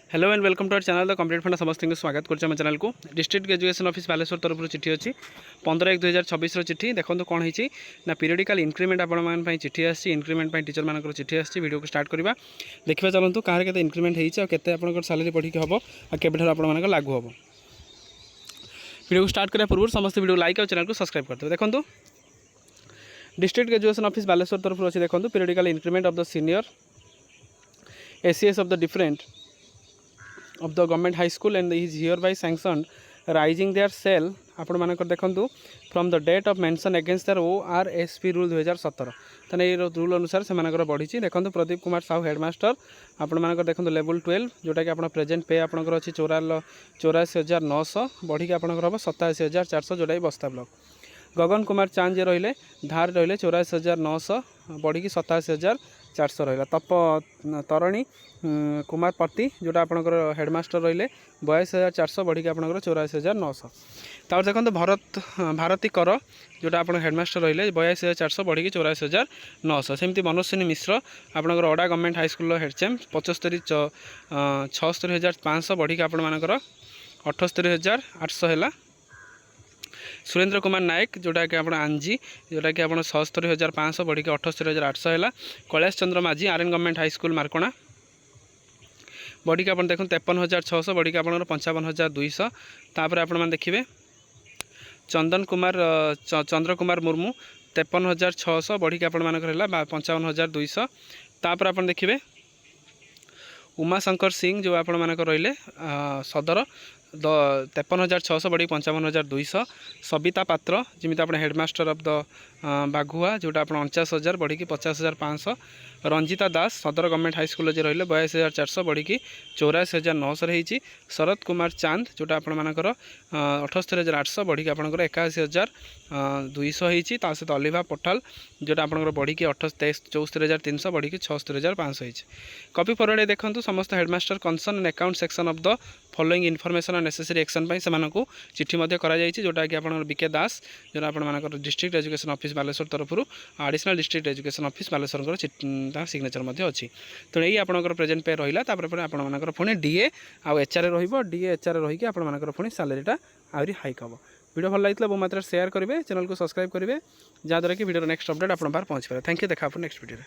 Hello and welcome to our channel the complete fund समस्त को स्वागत करम चैनल को डिस्ट्रिक्ट एजुकेशन ऑफिस बालेश्वर तरफ चिठी अच्छी 15/1/2026 चिठी देखो कौन है ना पीरियडिकल इंक्रीमेंट आप चिठी आसी इंक्रीमेंट टीचर मान चिठी आसी वीडियो को स्टार्ट करवा देखिए चलतु कहाँ के इंक्रीमेंट होते आप सालारी बढ़ी हम आपर आप लागू हम वीडियो को स्टार्ट करने पूर्व समस्त वीडियो लाइक और चैनल को सब्सक्राइब करते देखो डिस्ट्रिक्ट एजुकेशन ऑफिस बालेश्वर तरफ अच्छी देखो periodical increment of the senior ACS of the different of the government high school and is hereby sanctioned rising their cell आपण मानक देखंतु from the date of mention against their ORSP rule 2017 तने rule अनुसार से मानकर बढ़ी देखंतु Pradeep Kumar Sahu headmaster आपण मानकर देखंतु लेवल 12 जोटा कि आपण प्रेजेंट पे आपनकर अछि 84,900 बढ़ी के आपनकर हम 87,400 जोटा कि बस्ता ब्लॉक गगन कुमार चांद जे रहिले धार रहिले 84,900 बढ़ी की 87,400 रहा तप तरणी कुमार पति जोटा आपनकर हेडमास्टर रहिले 42,400 बढ़ी के आपनकर 84,900 तापर देखो भारती कर जोटा आप हेडमास्टर रहिले 42,400 बढ़ी की 84,900 सेमती मनोज सिंह मिश्र आपनकर अड़ा गवर्नमेंट हाई स्कूल हेडचैम्प 76,500 बढ़ी के आपण मानकर 78,800 है सुरेंद्र कुमार नायक जोटा कि आप आंजी जोटा कि आप 76,500 बढ़ी के 78,800 है कैलाश चंद्र माझी आरएन गवर्नमेंट हाई स्कूल मार्कोणा बढ़ी के आप देखो 53,600 बढ़ी के आप 55,200 तापर आप देखिए चंदन कुमार चंद्र कुमार मुर्मू 53,600 बढ़ी के आप 55,200 तापर आप देखिए उमाशंकर सिंह जो आप रही सदर 53,600 बढ़ी 55,200 सबिता पात्र जमी आप हेडमास्टर ऑफ द बाघुआ जोटा आप 49,000 बढ़ी की 50,500 रंजिता दास सदर गवर्नमेंट हाई स्कूल रही 42,400 बढ़ी की 84,900 रही शरद कुमार चांद जोटा आप 78,800 बढ़ी की आप 81,200 होती सहित अलिभा पठाल जोटा आप बढ़ी की 74,300 बढ़ी की 76,500 होती कॉपी फरवर्ड देखो समस्त headmaster concern and account section of the following information और नेसेसरी एक्शन से चिठी जोटा कि आप बीके दास जो आप डिस्ट्रिक्ट एजुकेशन ऑफिस बालेश्वर तरफ additional district education office Baleshwar signature अच्छी तेणु यही आपंकर प्रेजेंट पे रहा आपर पुणी डीए आउ एचआर डीए एचआर रही आपर पुणी सालारीटा आहरी हाइक हम वीडियो भल लगी बहुत मात्रा शेयर करेंगे चैनल को सब्सक्राइब करेंगे जहाँद्वारा कि वीडियो नेक्स्ट अपडेट आप पहुँच पाए थैंक यू देखा नेक्स्ट वीडियो।